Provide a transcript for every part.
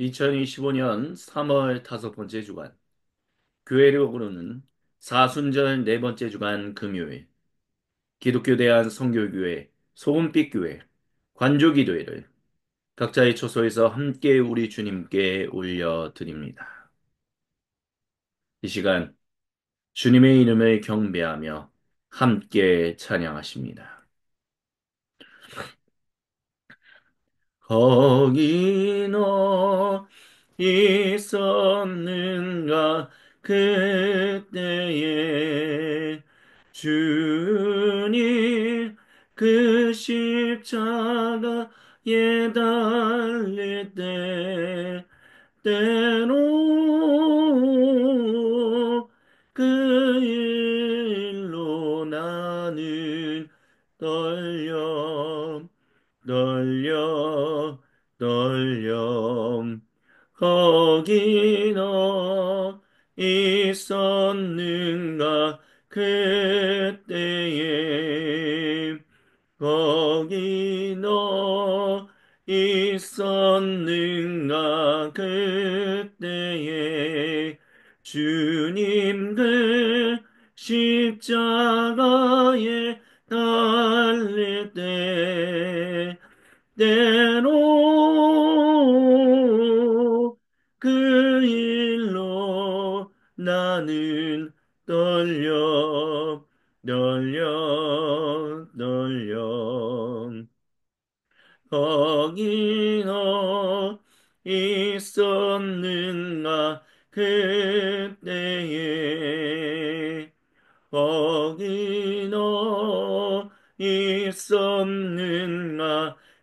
2025년 3월 다섯 번째 주간, 교회력으로는 사순절 네 번째 주간 금요일, 기독교 대한 성교교회, 소금빛 교회, 관조기도회를 각자의 처소에서 함께 우리 주님께 올려드립니다. 이 시간 주님의 이름을 경배하며 함께 찬양하십니다. 거기 너 있었는가 그때에 주님 그 십자가에 달릴 때 때로 그 일로 나는 떨려 떨려 떨려 거기 너 있었는가 그때에 거기 너 있었는가 그때에 주님 그 십자가에 달릴 때 때로 그 일로 나는 떨려 떨려 거기 너 있었는가 그때에 거기 너 있었는가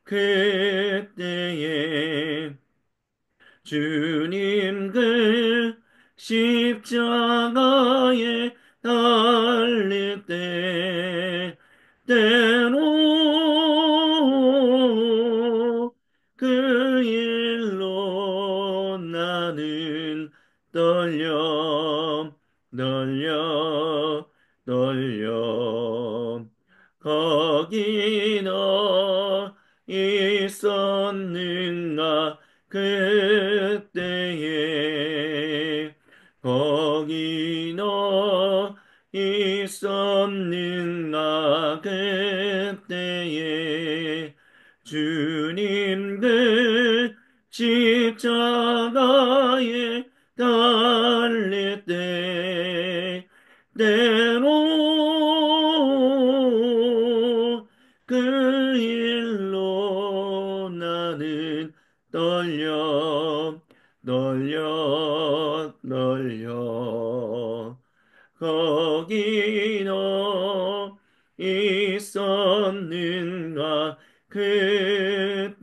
그때에 주님 그 십자가에 달릴 때 때로 그 일로 나는 떨려 떨려 거기 너 있었는가 그때에 거기 너 있었는가 그때에 주님 그 십자가에 달릴 때 때로 그 일로 나는 떨려 떨려 거기 너 있었는가 그때에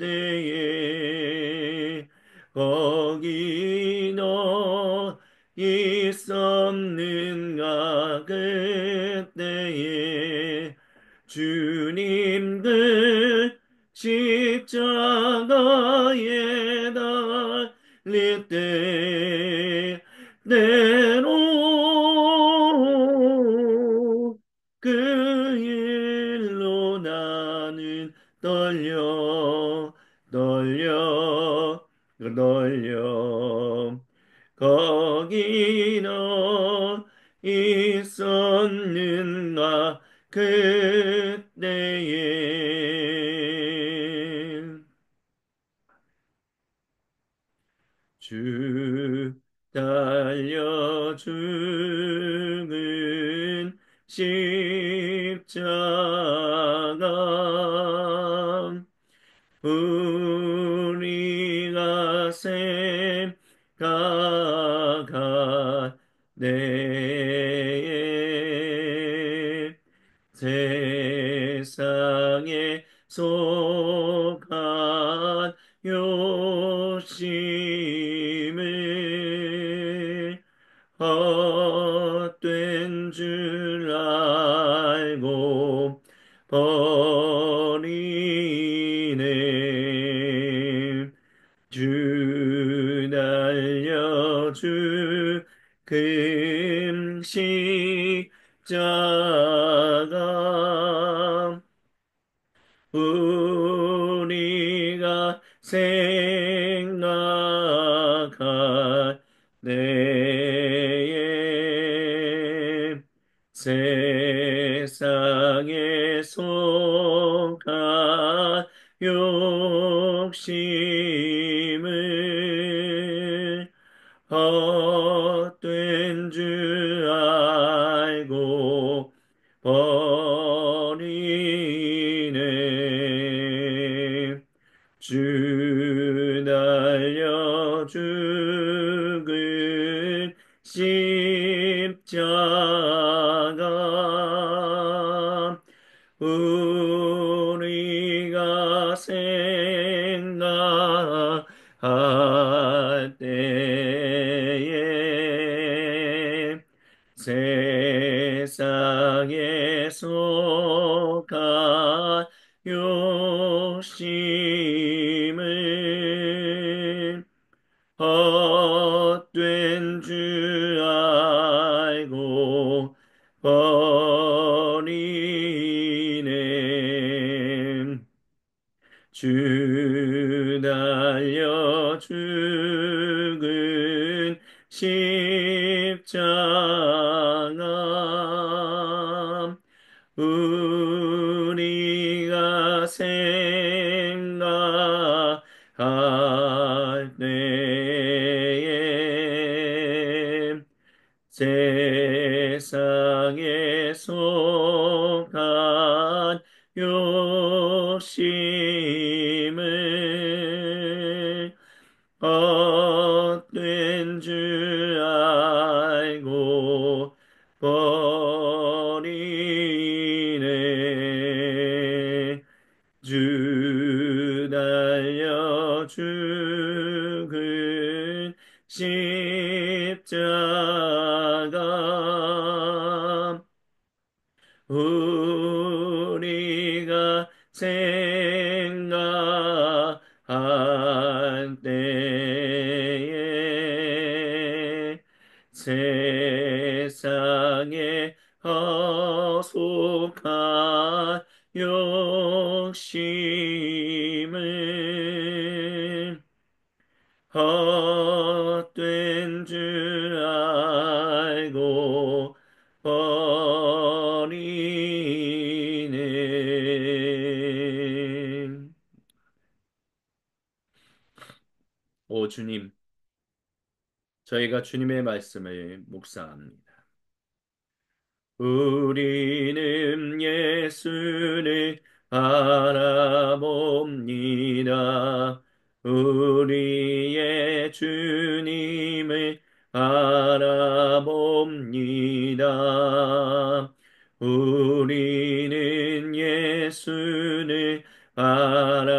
거기 너 있었는가 그때에 주님 그 십자가에 달릴 때 때로 그 일로 나는 떨려 떨려 거기 너 있었는가 그때에 주 달려 죽은 십자가 우리가 생각하네 세상에 속한 욕심을 헛된 줄 알고 버리네 주 날려주 금십자가 우리가 생각하네 내에 세상에 속한 욕심을 헛된 줄 알고 버리네. 주 달려 죽은 십자가 우리가 생각할 때에 세상에 속한 욕심을 헛된 줄 알고 버리네. 주 달려 죽은 십자가 우리가 생각할 때에 세상에 속한 욕심을 헛된 줄 알고 버리네. 주 달려 죽은 십자가 우리가 생각할 때에 세상에 허속한 욕심을 헛된 줄 알고 버리네. 오 주님, 저희가 주님의 말씀을 묵상합니다. 우리는 예수를 알아봅니다. 우리의 주님을 알아봅니다. 우리는 예수를 알아봅니다.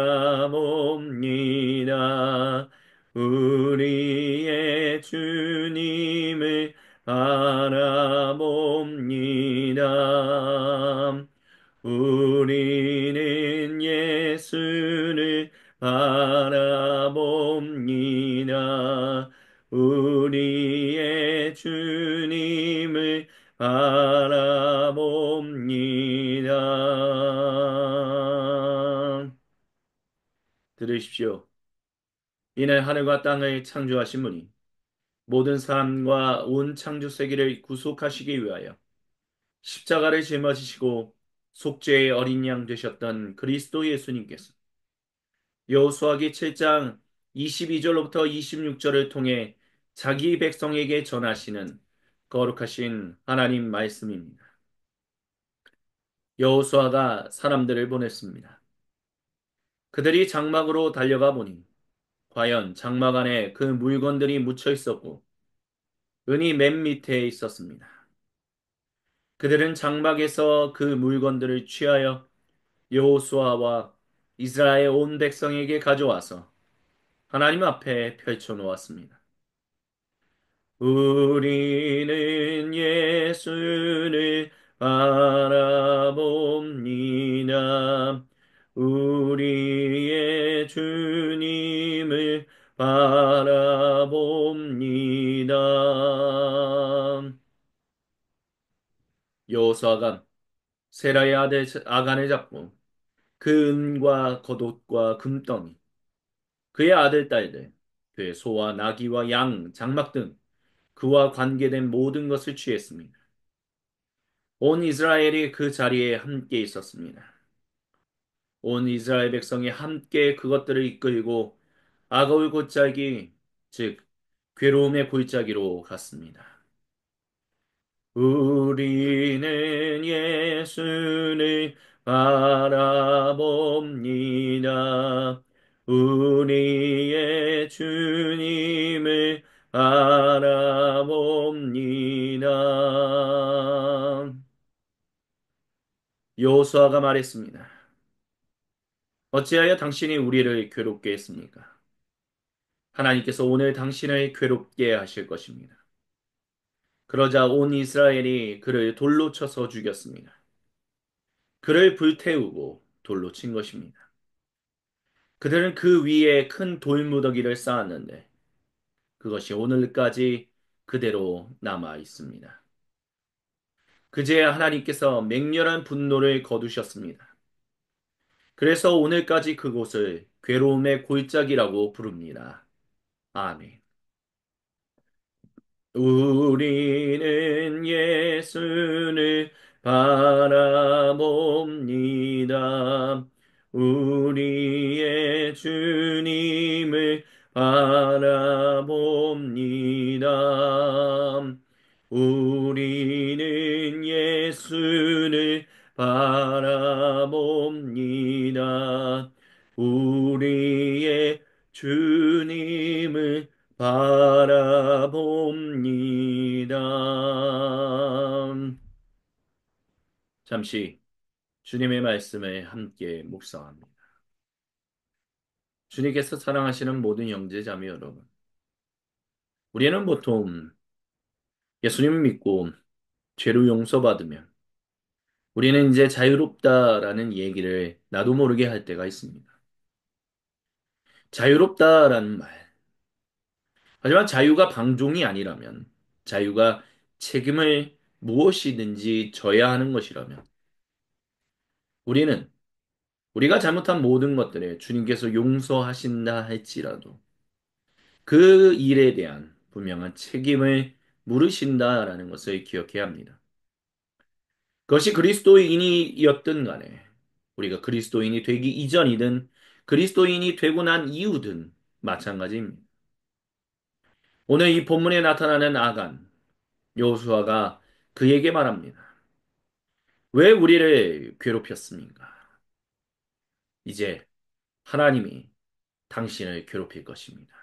우리의 주님을 바라봅니다. 우리는 예수를 바라봅니다. 우리의 주님을 바라봅니다. 들으십시오. 이는 하늘과 땅을 창조하신 분이 모든 사람과 온 창조 세계를 구속하시기 위하여 십자가를 짊어지시고 속죄의 어린 양 되셨던 그리스도 예수님께서 여호수아기 7장 22절로부터 26절을 통해 자기 백성에게 전하시는 거룩하신 하나님 말씀입니다. 여호수아가 사람들을 보냈습니다. 그들이 장막으로 달려가 보니 과연 장막 안에 그 물건들이 묻혀 있었고 은이 맨 밑에 있었습니다. 그들은 장막에서 그 물건들을 취하여 여호수아와 이스라엘 온 백성에게 가져와서 하나님 앞에 펼쳐 놓았습니다. 우리는 예수를 바라봅니다. 우리의 주님을 바라봅니다. 여호수아가 세라의 아들 아간을 잡고 그 은과 겉옷과 금덩이, 그의 아들, 딸들, 그의 소와 나귀와 양, 장막 등 그와 관계된 모든 것을 취했습니다. 온 이스라엘이 그 자리에 함께 있었습니다. 온 이스라엘 백성이 함께 그것들을 이끌고 아거울 골짜기, 즉 괴로움의 골짜기로 갔습니다. 우리는 예수를 바라봅니다. 우리의 주님을 바라봅니다. 여호수아가 말했습니다. 어찌하여 당신이 우리를 괴롭게 했습니까? 하나님께서 오늘 당신을 괴롭게 하실 것입니다. 그러자 온 이스라엘이 그를 돌로 쳐서 죽였습니다. 그를 불태우고 돌로 친 것입니다. 그들은 그 위에 큰 돌무더기를 쌓았는데 그것이 오늘까지 그대로 남아 있습니다. 그제야 하나님께서 맹렬한 분노를 거두셨습니다. 그래서 오늘까지 그곳을 괴로움의 골짜기라고 부릅니다. 아멘. 우리는 예수를 바라봅니다. 우리의 주님을 바라봅니다. 우리는 예수를 바라봅니다. 우리의 주님을 바라봅니다. 잠시 주님의 말씀을 함께 묵상합니다. 주님께서 사랑하시는 모든 형제자매 여러분, 우리는 보통 예수님을 믿고 죄로 용서받으면 우리는 이제 자유롭다라는 얘기를 나도 모르게 할 때가 있습니다. 자유롭다라는 말. 하지만 자유가 방종이 아니라면, 자유가 책임을 무엇이든지 져야 하는 것이라면, 우리는 우리가 잘못한 모든 것들에 주님께서 용서하신다 할지라도 그 일에 대한 분명한 책임을 물으신다라는 것을 기억해야 합니다. 그것이 그리스도인이었든 간에 우리가 그리스도인이 되기 이전이든 그리스도인이 되고 난 이후든 마찬가지입니다. 오늘 이 본문에 나타나는 아간, 여호수아가 그에게 말합니다. 왜 우리를 괴롭혔습니까? 이제 하나님이 당신을 괴롭힐 것입니다.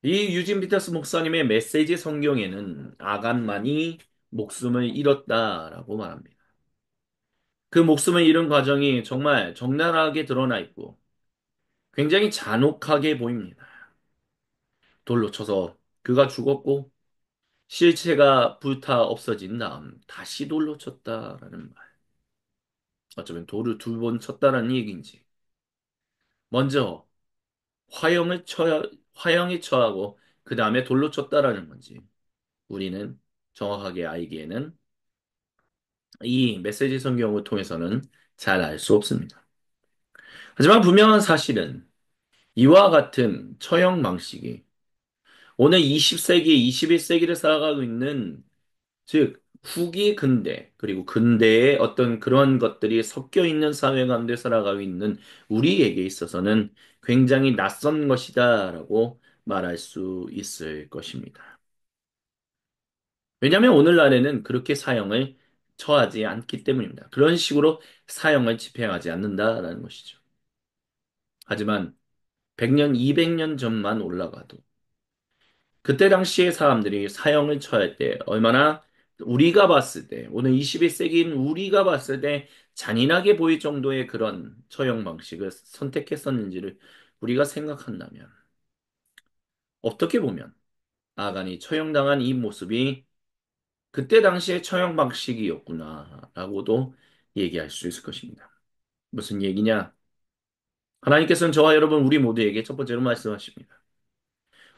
이 유진 피터스 목사님의 메시지 성경에는 아간만이 목숨을 잃었다라고 말합니다. 그 목숨을 잃은 과정이 정말 적나라하게 드러나 있고 굉장히 잔혹하게 보입니다. 돌로 쳐서 그가 죽었고 실체가 불타 없어진 다음 다시 돌로 쳤다라는 말. 어쩌면 돌을 두 번 쳤다라는 얘기인지. 먼저 화형에 처하고 그 다음에 돌로 쳤다라는 건지 우리는 정확하게 알기에는 이 메시지 성경을 통해서는 잘 알 수 없습니다. 하지만 분명한 사실은 이와 같은 처형 방식이 오늘 20세기, 21세기를 살아가고 있는 즉 후기 근대 그리고 근대의 어떤 그런 것들이 섞여 있는 사회 가운데 살아가고 있는 우리에게 있어서는 굉장히 낯선 것이다라고 말할 수 있을 것입니다. 왜냐하면 오늘날에는 그렇게 사형을 처하지 않기 때문입니다. 그런 식으로 사형을 집행하지 않는다라는 것이죠. 하지만 100년, 200년 전만 올라가도 그때 당시의 사람들이 사형을 처할 때 얼마나 우리가 봤을 때, 오늘 21세기인 우리가 봤을 때 잔인하게 보일 정도의 그런 처형 방식을 선택했었는지를 우리가 생각한다면 어떻게 보면 아간이 처형당한 이 모습이 그때 당시의 처형 방식이었구나라고도 얘기할 수 있을 것입니다. 무슨 얘기냐? 하나님께서는 저와 여러분 우리 모두에게 첫 번째로 말씀하십니다.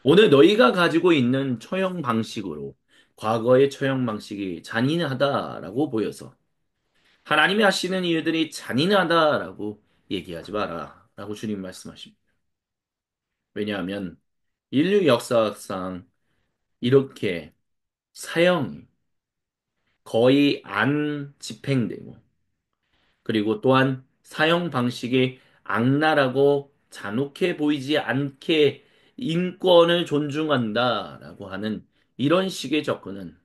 오늘 너희가 가지고 있는 처형 방식으로 과거의 처형 방식이 잔인하다라고 보여서 하나님이 하시는 일들이 잔인하다라고 얘기하지 마라 라고 주님 말씀하십니다. 왜냐하면 인류 역사상 이렇게 사형이 거의 안 집행되고, 그리고 또한 사형 방식이 악랄하고 잔혹해 보이지 않게 인권을 존중한다라고 하는 이런 식의 접근은,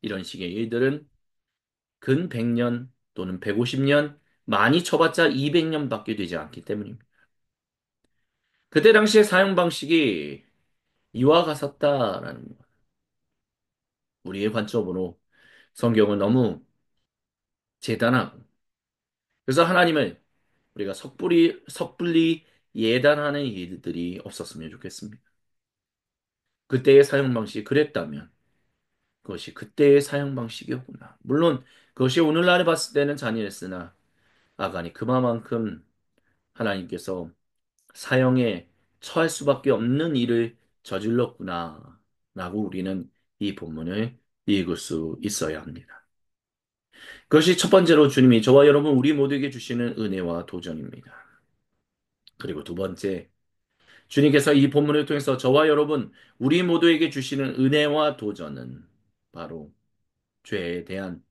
이런 식의 일들은 근 100년 또는 150년, 많이 쳐봤자 200년밖에 되지 않기 때문입니다. 그때 당시의 사형 방식이 이와 같았다라는 것. 우리의 관점으로 성경은 너무 재단하고, 그래서 하나님을 우리가 섣불리 예단하는 일들이 없었으면 좋겠습니다. 그때의 사용 방식이 그랬다면 그것이 그때의 사용 방식이었구나. 물론 그것이 오늘날에 봤을 때는 잔인했으나 아간이 그만큼 하나님께서 사형에 처할 수밖에 없는 일을 저질렀구나. 라고 우리는 이 본문을 읽을 수 있어야 합니다. 그것이 첫 번째로 주님이 저와 여러분 우리 모두에게 주시는 은혜와 도전입니다. 그리고 두 번째, 주님께서 이 본문을 통해서 저와 여러분, 우리 모두에게 주시는 은혜와 도전은 바로 죄에 대한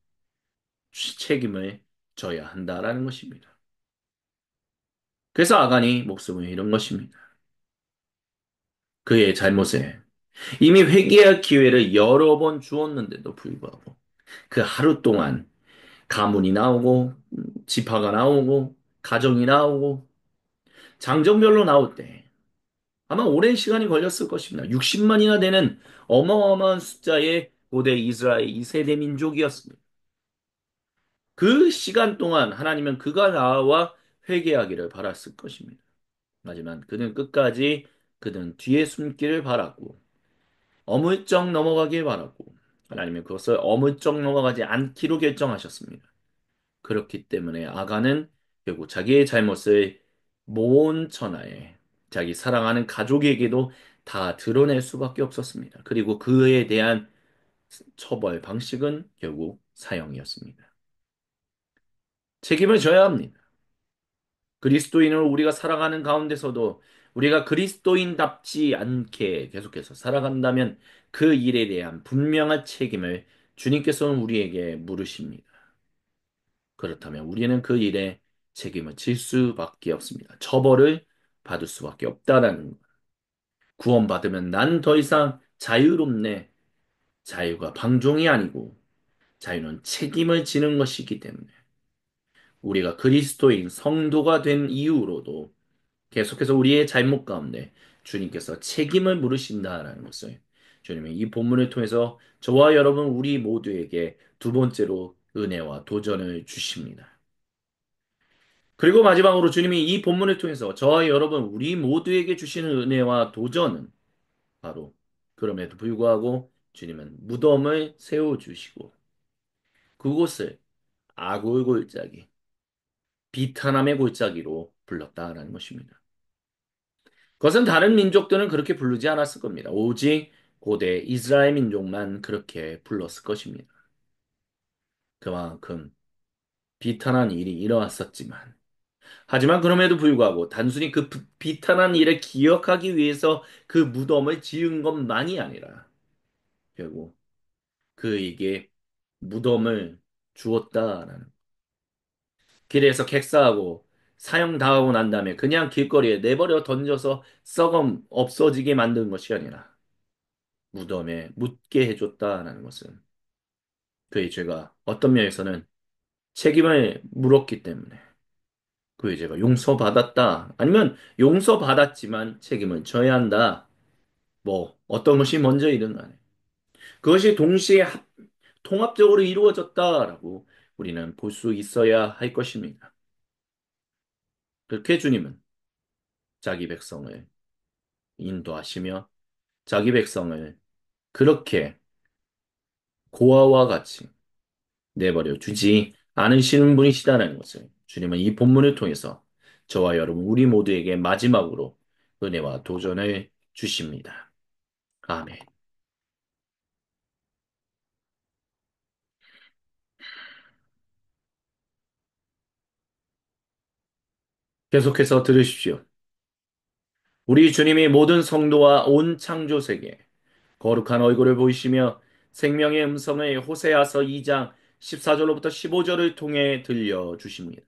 책임을 져야 한다라는 것입니다. 그래서 아간이 목숨을 잃은 것입니다. 그의 잘못에 이미 회개할 기회를 여러 번 주었는데도 불구하고 그 하루 동안 가문이 나오고 지파가 나오고 가정이 나오고 장정별로 나올 때 아마 오랜 시간이 걸렸을 것입니다. 60만이나 되는 어마어마한 숫자의 고대 이스라엘 2세대 민족이었습니다. 그 시간 동안 하나님은 그가 나와 회개하기를 바랐을 것입니다. 하지만 그는 끝까지 그는 뒤에 숨기를 바랐고 어물쩍 넘어가길 바랐고 하나님은 그것을 어물쩍 넘어가지 않기로 결정하셨습니다. 그렇기 때문에 아간은 결국 자기의 잘못을 모온 천하에 자기 사랑하는 가족에게도 다 드러낼 수밖에 없었습니다. 그리고 그에 대한 처벌 방식은 결국 사형이었습니다. 책임을 져야 합니다. 그리스도인을 우리가 살아가는 가운데서도 우리가 그리스도인답지 않게 계속해서 살아간다면 그 일에 대한 분명한 책임을 주님께서는 우리에게 물으십니다. 그렇다면 우리는 그 일에 책임을 질 수밖에 없습니다. 처벌을 받을 수밖에 없다라는 것. 구원받으면 난 더 이상 자유롭네. 자유가 방종이 아니고 자유는 책임을 지는 것이기 때문에 우리가 그리스도인 성도가 된 이후로도 계속해서 우리의 잘못 가운데 주님께서 책임을 물으신다라는 것을 주님의 이 본문을 통해서 저와 여러분 우리 모두에게 두 번째로 은혜와 도전을 주십니다. 그리고 마지막으로 주님이 이 본문을 통해서 저와 여러분 우리 모두에게 주시는 은혜와 도전은 바로 그럼에도 불구하고 주님은 무덤을 세워주시고 그곳을 악을 골짜기, 비탄함의 골짜기로 불렀다라는 것입니다. 그것은 다른 민족들은 그렇게 부르지 않았을 겁니다. 오직 고대 이스라엘 민족만 그렇게 불렀을 것입니다. 그만큼 비탄한 일이 일어났었지만 하지만 그럼에도 불구하고 단순히 그 비탄한 일을 기억하기 위해서 그 무덤을 지은 것만이 아니라 결국 그에게 무덤을 주었다라는 길에서 객사하고 사형당하고 난 다음에 그냥 길거리에 내버려 던져서 썩어 없어지게 만든 것이 아니라 무덤에 묻게 해줬다라는 것은 그의 죄가 어떤 면에서는 책임을 물었기 때문에 그의 죄가 용서받았다. 아니면 용서받았지만 책임을 져야 한다. 뭐 어떤 것이 먼저 일어나네 그것이 동시에 통합적으로 이루어졌다라고 우리는 볼 수 있어야 할 것입니다. 그렇게 주님은 자기 백성을 인도하시며 자기 백성을 그렇게 고아와 같이 내버려 두지 않으시는 분이시다는 것을 주님은 이 본문을 통해서 저와 여러분 우리 모두에게 마지막으로 은혜와 도전을 주십니다. 아멘. 계속해서 들으십시오. 우리 주님이 모든 성도와 온 창조 세계 거룩한 얼굴을 보이시며 생명의 음성을 호세아서 2장 14절로부터 15절을 통해 들려주십니다.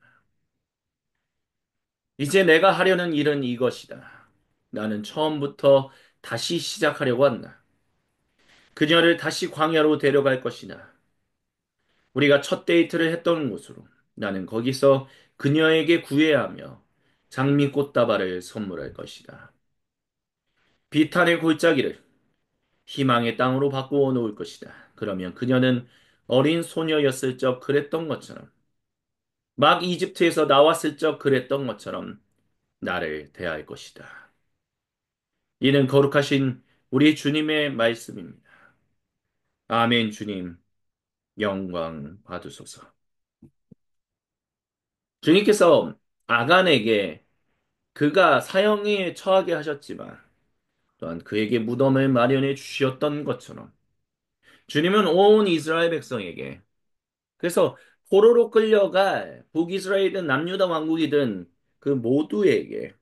이제 내가 하려는 일은 이것이다. 나는 처음부터 다시 시작하려고 한다. 그녀를 다시 광야로 데려갈 것이다. 우리가 첫 데이트를 했던 곳으로 나는 거기서 그녀에게 구애하며 장미 꽃다발을 선물할 것이다. 비탄의 골짜기를 희망의 땅으로 바꾸어 놓을 것이다. 그러면 그녀는 어린 소녀였을 적 그랬던 것처럼 막 이집트에서 나왔을 적 그랬던 것처럼 나를 대할 것이다. 이는 거룩하신 우리 주님의 말씀입니다. 아멘 주님 영광 받으소서. 주님께서 아간에게 그가 사형에 처하게 하셨지만 또한 그에게 무덤을 마련해 주셨던 것처럼 주님은 온 이스라엘 백성에게 그래서 포로로 끌려갈 북이스라엘이든 남유다 왕국이든 그 모두에게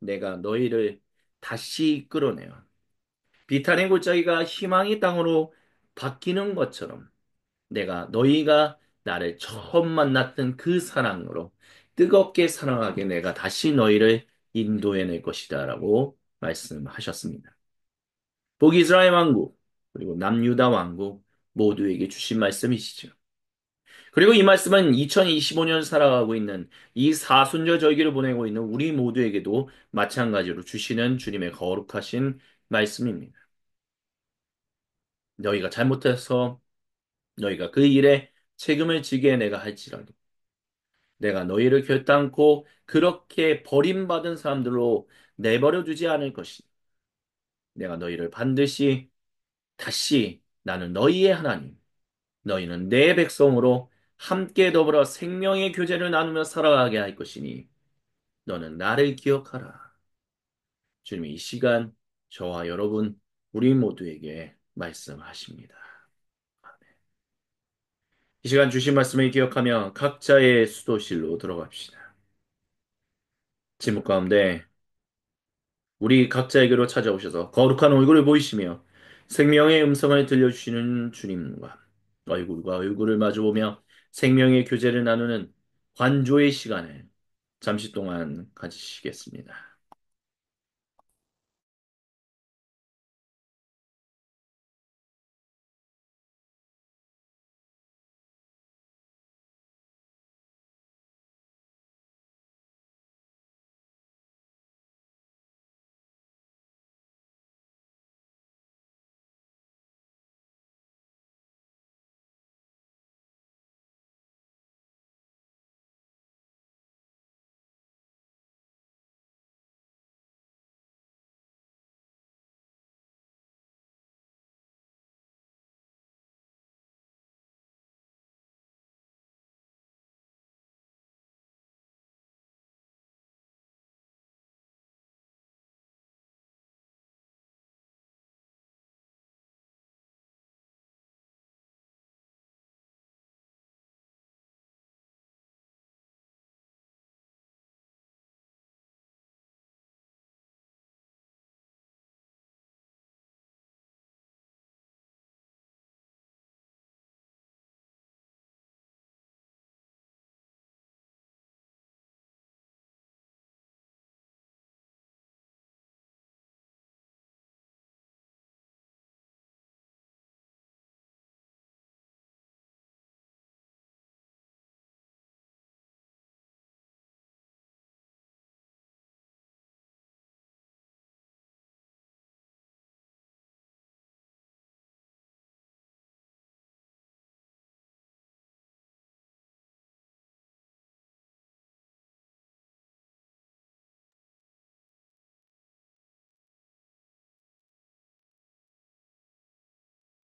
내가 너희를 다시 끌어내어 비탄의 골짜기가 희망의 땅으로 바뀌는 것처럼 내가 너희가 나를 처음 만났던 그 사랑으로 뜨겁게 사랑하게 내가 다시 너희를 인도해낼 것이다라고 말씀하셨습니다. 북이스라엘 왕국 그리고 남유다 왕국 모두에게 주신 말씀이시죠. 그리고 이 말씀은 2025년 살아가고 있는 이 사순절 절기를 보내고 있는 우리 모두에게도 마찬가지로 주시는 주님의 거룩하신 말씀입니다. 너희가 잘못해서 너희가 그 일에 책임을 지게 내가 할지라도 내가 너희를 결단코 그렇게 버림받은 사람들로 내버려 두지 않을 것이다. 내가 너희를 반드시 다시 나는 너희의 하나님, 너희는 내 백성으로 함께 더불어 생명의 교제를 나누며 살아가게 할 것이니 너는 나를 기억하라. 주님이 이 시간 저와 여러분 우리 모두에게 말씀하십니다. 이 시간 주신 말씀을 기억하며 각자의 수도실로 들어갑시다. 침묵 가운데 우리 각자에게로 찾아오셔서 거룩한 얼굴을 보이시며 생명의 음성을 들려주시는 주님과 얼굴과 얼굴을 마주보며 생명의 교제를 나누는 관조의 시간을 잠시 동안 가지시겠습니다.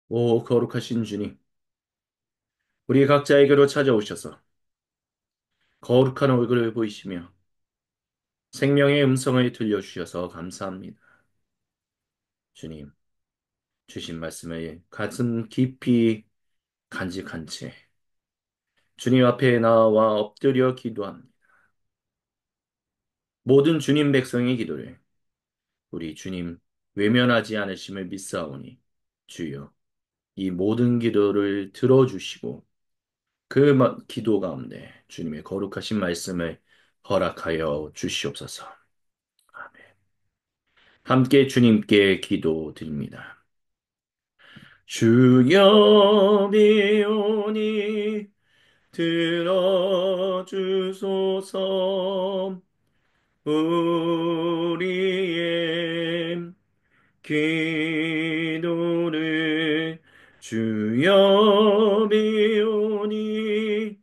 오 거룩하신 주님, 우리 각자에게로 찾아오셔서 거룩한 얼굴을 보이시며 생명의 음성을 들려주셔서 감사합니다. 주님, 주신 말씀을 가슴 깊이 간직한 채 주님 앞에 나와 엎드려 기도합니다. 모든 주님 백성의 기도를 우리 주님 외면하지 않으심을 믿사오니 주여 이 모든 기도를 들어주시고 기도 가운데 주님의 거룩하신 말씀을 허락하여 주시옵소서. 아멘. 함께 주님께 기도드립니다. 주여 비오니 들어주소서. 우리의 기도를 주여 비오니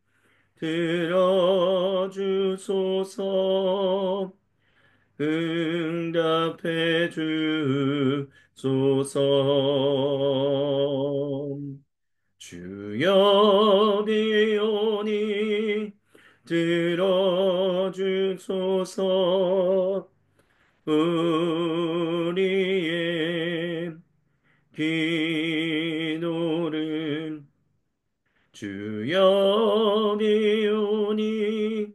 들어주소서. 응답해 주소서. 주여 비오니 들어주소서. 우리의 기도를 주여 비오니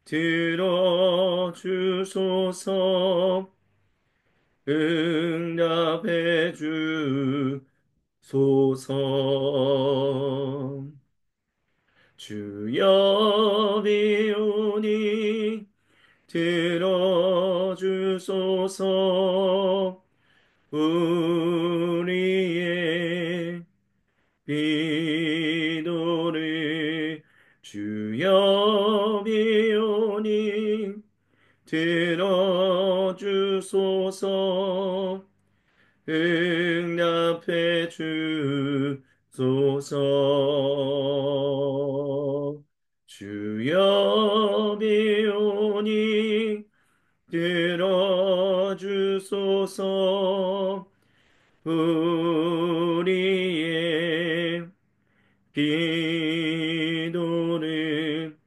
들어주소서. 응답해 주소서. 주여 비오니 들어주소서. 우리의 기도를 주여 비오니 들어주소서. 응답해 주소서. 주여 비오니 들어주소서. 우리의 기도를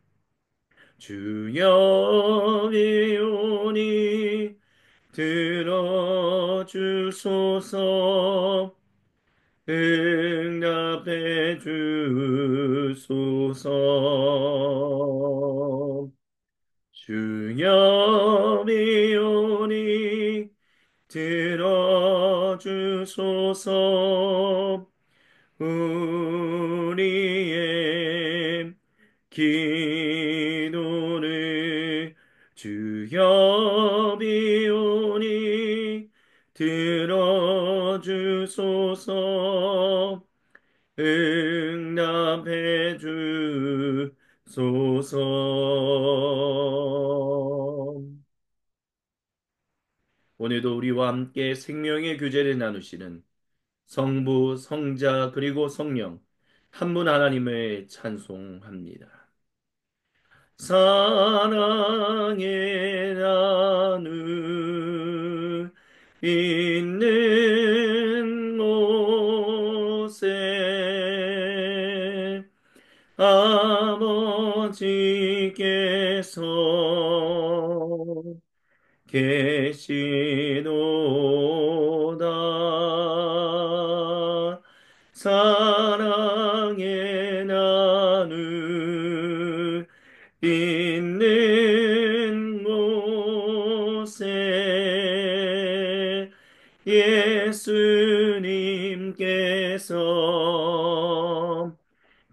주여 비오니 들어주소서. 응답해 주소서. 주여 비오니 들어주소서. 우리의 기도를 주여 비오니 들어주소서. 응답해 주소서. 오늘도 우리와 함께 생명의 교제를 나누시는 성부, 성자, 그리고 성령 한 분 하나님을 찬송합니다. 사랑의 나누 있는 곳에 아버지께서 계시도다. 사랑의 나누 있는 곳에 예수님께서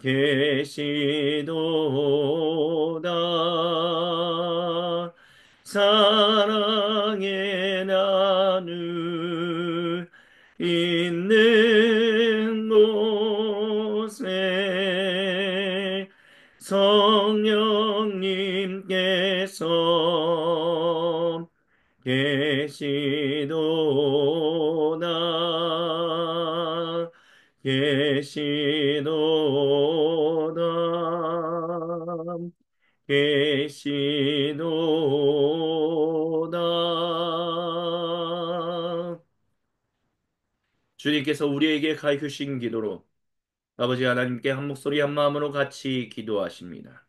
계시도다. 사랑의 나누 있는 곳에 성령님께서 계시도다. 계시도다. 계시도다. 주님께서 우리에게 가르치신 기도로 아버지 하나님께 한 목소리 한 마음으로 같이 기도하십니다.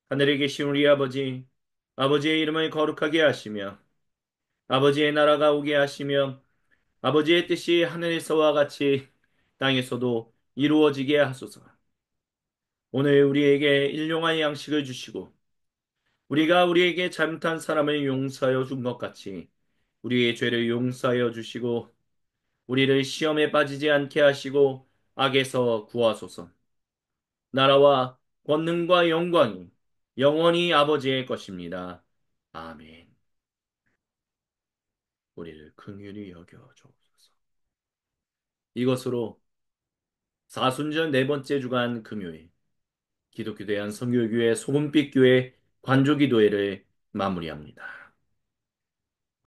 하늘에 계신 우리 아버지, 아버지의 이름을 거룩하게 하시며 아버지의 나라가 오게 하시며 아버지의 뜻이 하늘에서와 같이 땅에서도 이루어지게 하소서. 오늘 우리에게 일용할 양식을 주시고 우리가 우리에게 잘못한 사람을 용서하여 준 것 같이 우리의 죄를 용서하여 주시고 우리를 시험에 빠지지 않게 하시고 악에서 구하소서. 나라와 권능과 영광이 영원히 아버지의 것입니다. 아멘. 우리를 긍휼히 여겨 주옵소서. 이것으로 사순절 네 번째 주간 금요일 기독교 대한 선교교회 소금빛 교회 관조기도회를 마무리합니다.